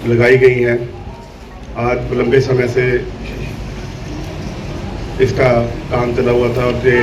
लगाई गई हैं। आज लंबे समय से इसका काम चला हुआ था और ये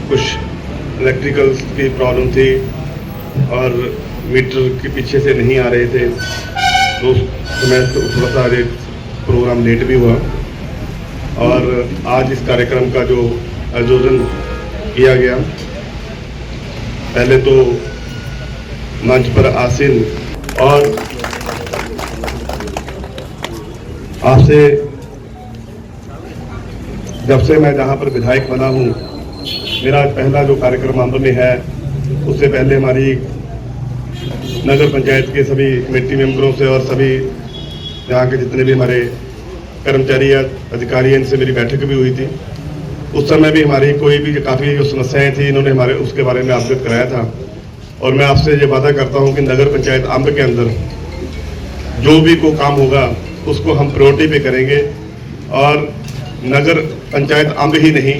कुछ इलेक्ट्रिकल की प्रॉब्लम थी और मीटर के पीछे से नहीं आ रहे थे, तो उस समय थोड़ा सा ये प्रोग्राम लेट भी हुआ। और आज इस कार्यक्रम का जो आयोजन किया गया, पहले तो मंच पर आसीन और आपसे जब से मैं जहां पर विधायक बना हूं, मेरा पहला जो कार्यक्रम अम्ब में है, उससे पहले हमारी नगर पंचायत के सभी कमेटी मेंबरों से और सभी यहाँ के जितने भी हमारे कर्मचारी या अधिकारी हैं, इनसे मेरी बैठक भी हुई थी। उस समय भी हमारी कोई भी काफ़ी जो समस्याएं थी, इन्होंने हमारे उसके बारे में अवगत कराया था। और मैं आपसे ये वादा करता हूँ कि नगर पंचायत अम्ब के अंदर जो भी कोई काम होगा उसको हम प्रायोरिटी पे करेंगे। और नगर पंचायत अम्ब ही नहीं,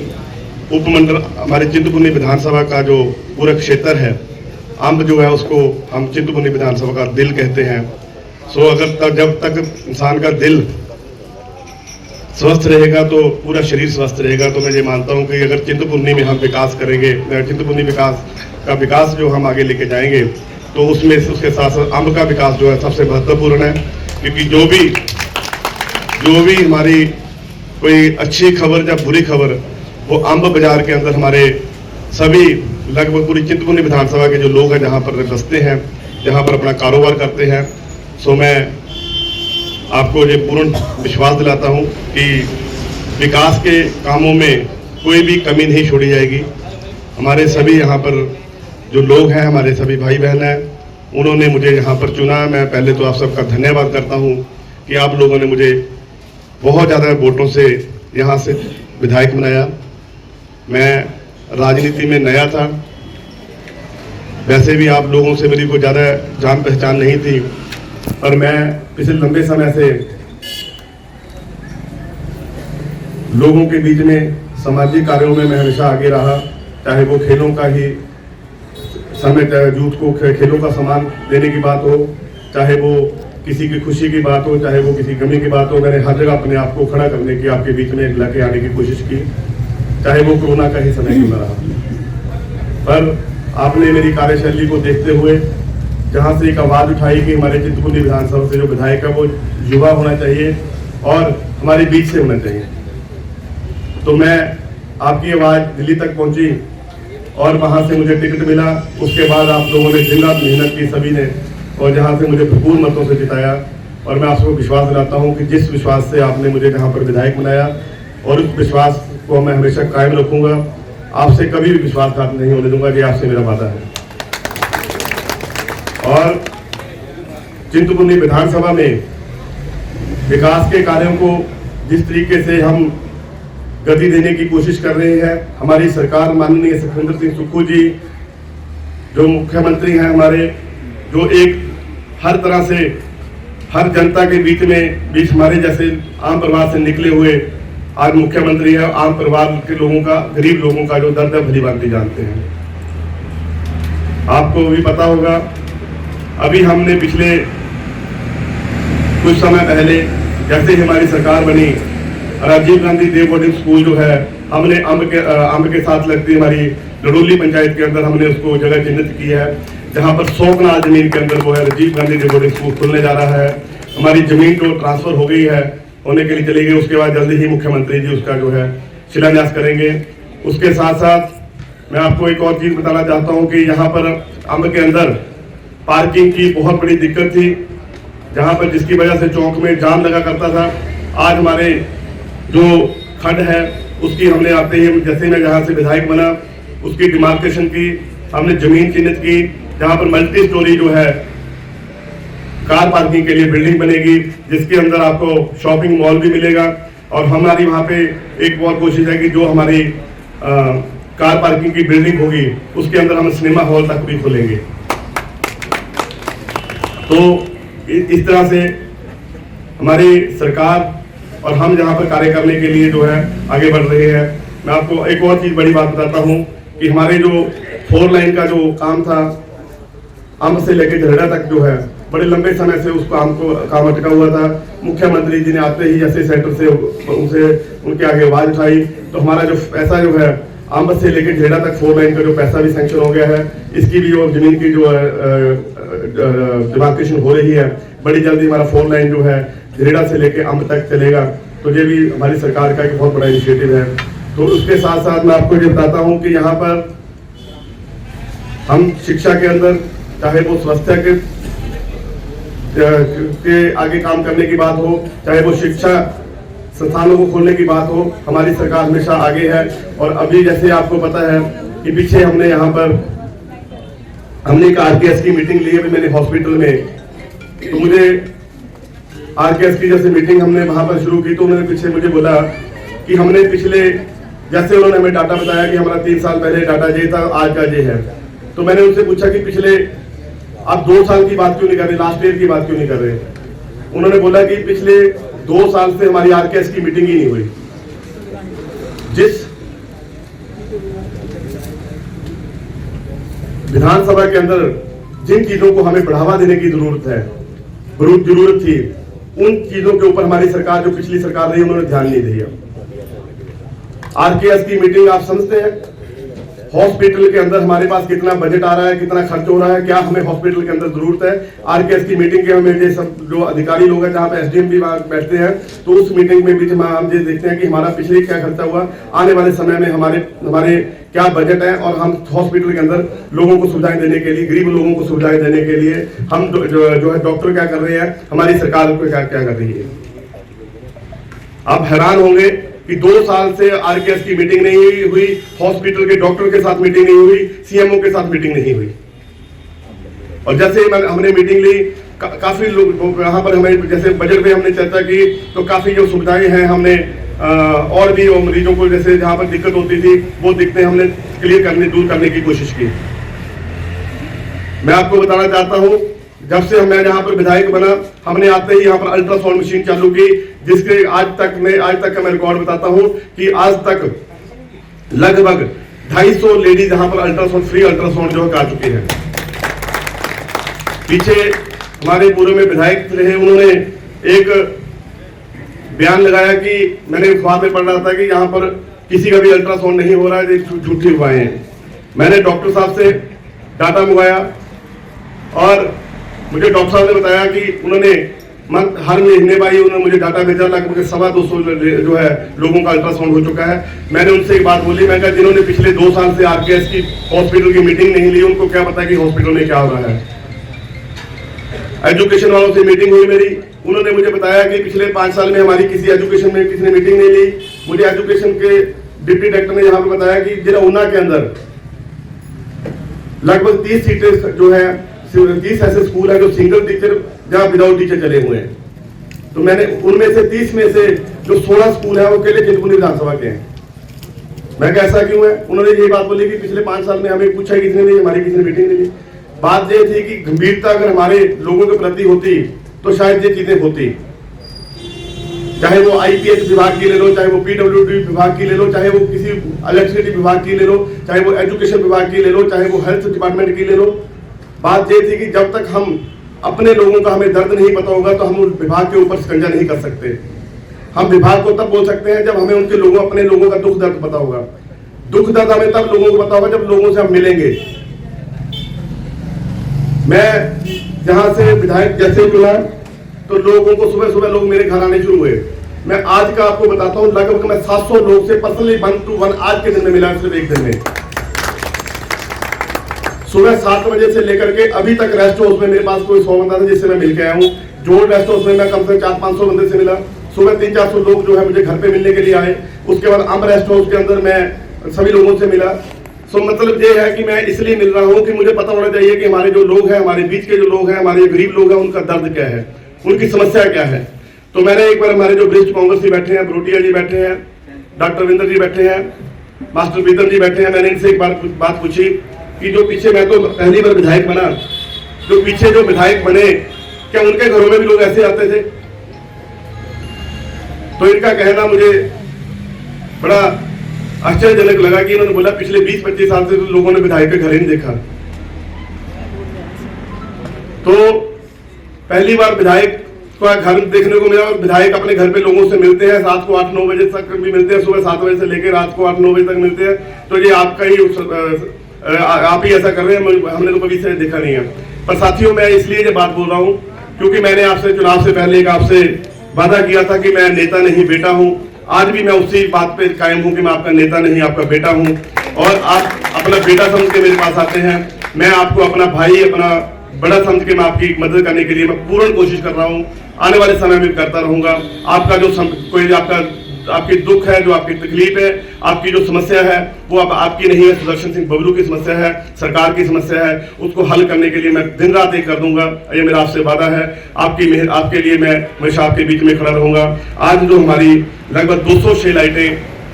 उपमंडल हमारे चिंतपूर्णी विधानसभा का जो पूरा क्षेत्र है, अम्ब जो है उसको हम चिंतपूर्णी विधानसभा का दिल कहते हैं। सो अगर जब तक इंसान का दिल स्वस्थ रहेगा तो पूरा शरीर स्वस्थ रहेगा। तो मैं ये मानता हूँ कि अगर चिंतपूर्णी में हम विकास करेंगे, चिंतपूर्णी विकास जो हम आगे लेके जाएंगे, तो उसमें उसके साथ साथ अम्ब का विकास जो है सबसे महत्वपूर्ण है। क्योंकि जो भी हमारी कोई अच्छी खबर या बुरी खबर, वो अम्ब बाजार के अंदर हमारे सभी लगभग पूरी चिंतपूर्णी विधानसभा के जो लोग हैं जहाँ पर बसते हैं, जहाँ पर अपना कारोबार करते हैं। सो मैं आपको ये पूर्ण विश्वास दिलाता हूँ कि विकास के कामों में कोई भी कमी नहीं छोड़ी जाएगी। हमारे सभी यहाँ पर जो लोग हैं, हमारे सभी भाई बहन हैं, उन्होंने मुझे यहाँ पर चुना। मैं पहले तो आप सबका धन्यवाद करता हूँ कि आप लोगों ने मुझे बहुत ज़्यादा वोटों से यहाँ से विधायक बनाया। मैं राजनीति में नया था, वैसे भी आप लोगों से मेरी कोई ज़्यादा जान पहचान नहीं थी, पर मैं पिछले लंबे समय से लोगों के बीच में सामाजिक कार्यों में मैं हमेशा आगे रहा। चाहे वो खेलों का ही समय, चाहे यूथ को खेलों का सामान देने की बात हो, चाहे वो किसी की खुशी की बात हो, चाहे वो किसी गमी की बात हो, मैंने हर जगह अपने आप को खड़ा करने की, आपके बीच में लेके आने की कोशिश की। चाहे वो कोरोना का ही समय क्यों न रहा, पर आपने मेरी कार्यशैली को देखते हुए जहाँ से एक आवाज़ उठाई कि हमारे चिंतपूर्णी विधानसभा से जो विधायक है वो युवा होना चाहिए और हमारे बीच से होना चाहिए, तो मैं आपकी आवाज़ दिल्ली तक पहुँची और वहाँ से मुझे टिकट मिला। उसके बाद आप लोगों ने दिन रात मेहनत की सभी ने, और जहाँ से मुझे भरपूर मतों से जिताया। और मैं आपको विश्वास दिलाता हूँ कि जिस विश्वास से आपने मुझे यहाँ पर विधायक बनाया, और उस विश्वास को मैं हमेशा कायम रखूँगा। आपसे कभी भी विश्वासघात नहीं होने दूंगा, ये आपसे मेरा वादा है। और चिंतपूर्णी विधानसभा में विकास के कार्यों को जिस तरीके से हम गति देने की कोशिश कर रहे हैं, हमारी सरकार माननीय सुखविंदर सिंह सुक्खू जी जो मुख्यमंत्री हैं हमारे, जो एक हर तरह से हर जनता के बीच हमारे जैसे आम परिवार से निकले हुए आज मुख्यमंत्री है। आम परिवार के लोगों का, गरीब लोगों का जो दर्द है भली भांति जानते हैं। आपको भी पता होगा, अभी हमने पिछले कुछ समय पहले जैसे ही हमारी सरकार बनी, राजीव गांधी देव बोर्डिंग स्कूल जो है, हमने अम्ब के साथ लगती हमारी लड़ोली पंचायत के अंदर हमने उसको जगह चिन्हित की है, जहां पर 100 कनाल जमीन के अंदर वो है राजीव गांधी देव बोर्डिंग स्कूल खुलने जा रहा है। हमारी जमीन जो ट्रांसफर हो गई है, होने के लिए चली गई, उसके बाद जल्दी ही मुख्यमंत्री जी उसका जो है शिलान्यास करेंगे। उसके साथ साथ मैं आपको एक और चीज बताना चाहता हूँ कि यहाँ पर अम्ब के अंदर पार्किंग की बहुत बड़ी दिक्कत थी, जहाँ पर जिसकी वजह से चौक में जाम लगा करता था। आज हमारे जो खंड है उसकी हमने आते ही जैसे मैं जहाँ से विधायक बना, उसकी डिमार्केशन की, हमने जमीन चिन्हित की, जहाँ पर मल्टी स्टोरी जो है कार पार्किंग के लिए बिल्डिंग बनेगी, जिसके अंदर आपको शॉपिंग मॉल भी मिलेगा। और हमारी वहाँ पे एक और कोशिश है कि जो हमारी कार पार्किंग की बिल्डिंग होगी उसके अंदर हम सिनेमा हॉल तक भी खोलेंगे। तो इस तरह से हमारी सरकार और हम जहाँ पर कार्य करने के लिए जो है आगे बढ़ रहे हैं। मैं आपको एक और चीज बड़ी बात बताता हूँ कि हमारे जो 4 लाइन का जो काम था अम्ब से लेकर झरड़ा तक जो है, बड़े लंबे समय से उस काम अटका हुआ था। मुख्यमंत्री जी ने आते ही ऐसे सेंटर से उनके आगे आवाज उठाई, तो हमारा जो पैसा जो है आंबत से लेकर झेड़ा तक 4 लाइन का जो पैसा भी सैंक्शन हो गया है, इसकी भी जो जमीन की जो डिमार्केशन हो रही है, बड़ी जल्दी हमारा 4 लाइन जो है झेड़ा से लेकर अंब तक चलेगा। तो ये भी हमारी सरकार का एक बहुत बड़ा इनिशिएटिव है। तो उसके साथ साथ मैं आपको ये बताता हूँ कि यहाँ पर हम शिक्षा के अंदर, चाहे वो स्वास्थ्य के आगे काम करने की बात हो, चाहे वो शिक्षा संस्थानों को खोलने की बात हो, हमारी सरकार हमेशा आगे है। और अभी जैसे आपको पता है कि पीछे हमने यहाँ पर एक आरकेएस की मीटिंग ली अभी मैंने हॉस्पिटल में। तो मुझे आरकेएस की जैसे मीटिंग हमने वहां पर शुरू की, तो उन्होंने पीछे मुझे बोला कि हमने पिछले, जैसे उन्होंने हमें डाटा बताया कि हमारा 3 साल पहले डाटा ये था, आज का ये है। तो मैंने उनसे पूछा कि पिछले आप 2 साल की बात क्यों नहीं कर रहे, लास्ट ईयर की बात क्यों नहीं कर रहे। उन्होंने बोला कि पिछले 2 साल से हमारी आरकेएस की मीटिंग ही नहीं हुई। जिस विधानसभा के अंदर जिन चीजों को हमें बढ़ावा देने की जरूरत थी, उन चीजों के ऊपर हमारी सरकार, जो पिछली सरकार रही, उन्होंने ध्यान नहीं दिया। आरकेएस की मीटिंग आप समझते हैं, हॉस्पिटल के अंदर हमारे पास कितना बजट आ रहा है, कितना खर्च हो रहा है, क्या हमें हॉस्पिटल के अंदर जरूरत है। आरकेएस की मीटिंग के हमें ये सब जो अधिकारी लोग हैं, जहाँ पे एसडीएम भी बैठते हैं, तो उस मीटिंग में भी हम ये देखते हैं कि हमारा पिछले क्या खर्चा हुआ, आने वाले समय में हमारे क्या बजट है, और हम हॉस्पिटल के अंदर लोगों को सुविधाएं देने के लिए, गरीब लोगों को सुविधाएं देने के लिए हम जो है डॉक्टर क्या कर रहे हैं, हमारी सरकार को क्या कर रही है। आप हैरान होंगे कि 2 साल से आरकेएस की मीटिंग नहीं हुई, हॉस्पिटल के डॉक्टर के साथ मीटिंग नहीं हुई, सीएमओ के साथ मीटिंग नहीं हुई। और जैसे हमने मीटिंग ली, काफी लोग यहाँ पर हमें, जैसे बजट में हमने चर्चा की, तो काफी जो सुविधाएं हैं हमने और भी मरीजों को जैसे जहाँ पर दिक्कत होती थी, वो दिक्कतें हमने दूर करने की कोशिश की। मैं आपको बताना चाहता हूँ, जब से मैं यहाँ पर विधायक बना, हमने आते ही यहाँ पर अल्ट्रासाउंड मशीन चालू की, जिसके आज तक का मैं रिकॉर्ड बताता हूँ कि आज तक लगभग 250 लेडीज यहाँ पर अल्ट्रासाउंड, फ्री अल्ट्रासाउंड जो है आ चुकी है। पीछे हमारे पूर्व में विधायक रहे, उन्होंने एक बयान लगाया कि मैंने अखबार में पढ़ रहा था कि यहाँ पर किसी का भी अल्ट्रासाउंड नहीं हो रहा है, झूठी अफवाहें हैं। मैंने डॉक्टर साहब से डाटा मंगवाया और मुझे डॉक्टर साहब ने बताया कि उन्होंने हर महीने भाई उन्होंने मुझे डाटा भेजा, लगभग 225 जो है लोगों का अल्ट्रासाउंड हो चुका है। मैंने उनसे एक बात बोली, मैं कहा जिन्होंने पिछले 2 साल से आरकेएस की हॉस्पिटल की मीटिंग नहीं ली, उनको क्या पता है कि हॉस्पिटल में क्या हो रहा है। एजुकेशन वालों से मीटिंग हुई मेरी, उन्होंने मुझे बताया कि पिछले 5 साल में हमारी किसी एजुकेशन में किसी ने मीटिंग नहीं ली। मुझे एजुकेशन के डिप्टी डायरेक्टर ने यहाँ पे बताया कि जिला ऊना के अंदर लगभग 30 सीटें जो है, 30 ऐसे स्कूल है जो सिंगल टीचर जहाँ विदाउट टीचर चले हुए हैं। तो मैंने उनमें से 30 में से जो 16 स्कूल है वो अकेले चिंतपूर्णी विधानसभा के हैं। मैं क्या ऐसा क्यों है, उन्होंने यही बात बोली कि पिछले 5 साल में हमें पूछा ही किसी ने नहीं, हमारी किसी ने मीटिंग नहीं ली। बात ये थी कि गंभीरता अगर हमारे लोगों के प्रति होती तो शायद ये चीजें होती, चाहे वो आईपीएच विभाग की ले लो, चाहे वो पीडब्ल्यूडी विभाग की ले लो, चाहे वो किसी इलेक्ट्रिसिटी विभाग की ले लो, चाहे वो एजुकेशन विभाग की ले लो, चाहे वो हेल्थ डिपार्टमेंट की ले लो। बात ये थी कि जब तक हम अपने लोगों का हमें दर्द नहीं पता होगा तो हम उस विभाग के ऊपर शिकंजा नहीं कर सकते। हम विभाग को तब बोल सकते हैं जब हमें उनके लोगों, अपने लोगों का दुख दर्द पता होगा। दुख दर्द हमें तब लोगों को पता होगा जब लोगों से हम मिलेंगे। मैं जहां से विधायक जैसे मिला तो लोगों को सुबह सुबह लोग मेरे घर आने शुरू हुए। मैं आज का आपको बताता हूं, लगभग मैं 700 लोग से पर्सनली 1 to 1 आज के दिन में मिला, सिर्फ एक दिन में। सुबह 7 बजे से लेकर के अभी तक रेस्ट हाउस में मेरे पास कोई 100 बंदा था जिससे मैं मिलकर आया हूँ। जो रेस्ट हाउस में मैं कम से कम 400-500 बंदे से मिला। सुबह 300-400 लोग जो है मुझे घर पे मिलने के लिए आए। उसके बाद अंब रेस्ट हाउस के अंदर मैं सभी लोगों से मिला। सो मतलब ये है कि मैं इसलिए मिल रहा हूँ कि मुझे पता होना चाहिए कि हमारे जो लोग हैं, हमारे बीच के जो लोग हैं, हमारे गरीब लोग हैं, उनका दर्द क्या है, उनकी समस्या क्या है। तो मैंने एक बार, हमारे जो वरिष्ठ कांग्रेस जी बैठे हैं, बरोटिया जी बैठे हैं, डॉक्टर रविंद्र जी बैठे हैं, मास्टर बीदर जी बैठे हैं, मैंने इनसे एक बार बात पूछी कि जो पीछे, मैं तो पहली बार विधायक बना, जो पीछे जो विधायक बने, क्या उनके घरों में भी लोग ऐसे आते थे। तो इनका कहना मुझे बड़ा आश्चर्यजनक लगा कि इन्होंने बोला पिछले 20-25 साल से तो लोगों ने विधायक के घर ही नहीं देखा। तो पहली बार विधायक का घर देखने को मिला। विधायक अपने घर पे लोगों से मिलते हैं, रात को 8-9 बजे तक भी मिलते हैं, सुबह 7 बजे से लेकर रात को 8-9 बजे तक मिलते हैं। तो ये आपका ही आप ही ऐसा कर रहे हैं, हमने तो कभी से देखा नहीं है। पर साथियों, मैं इसलिए ये बात बोल रहा हूँ क्योंकि मैंने आपसे चुनाव से पहले एक आपसे वादा किया था कि मैं नेता नहीं बेटा हूँ। आज भी मैं उसी बात पे कायम हूँ कि मैं आपका नेता नहीं, आपका बेटा हूँ। और आप अपना बेटा समझ के मेरे पास आते हैं, मैं आपको अपना भाई, अपना बड़ा समझ के मैं आपकी मदद करने के लिए मैं पूर्ण कोशिश कर रहा हूँ। आने वाले समय में करता रहूंगा। आपका जो कोई आपकी दुख है, जो आपकी तकलीफ है, आपकी जो समस्या है, वो अब आपकी नहीं है, सुदर्शन सिंह बबलू की समस्या है, सरकार की समस्या है। उसको हल करने के लिए मैं दिन रात एक कर दूंगा। ये मेरा आपसे वादा है। आपके लिए मैं हमेशा आपके बीच में खड़ा रहूंगा। आज जो हमारी लगभग 206 लाइटें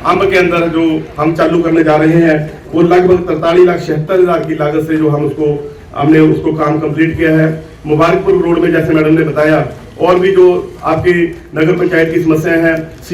अंब के अंदर जो हम चालू करने जा रहे हैं, वो लगभग 43,76,000 की लागत से जो हमने उसको काम कंप्लीट किया है। मुबारकपुर रोड में जैसे मैडम ने बताया, और भी जो आपकी नगर पंचायत की समस्याएं हैं,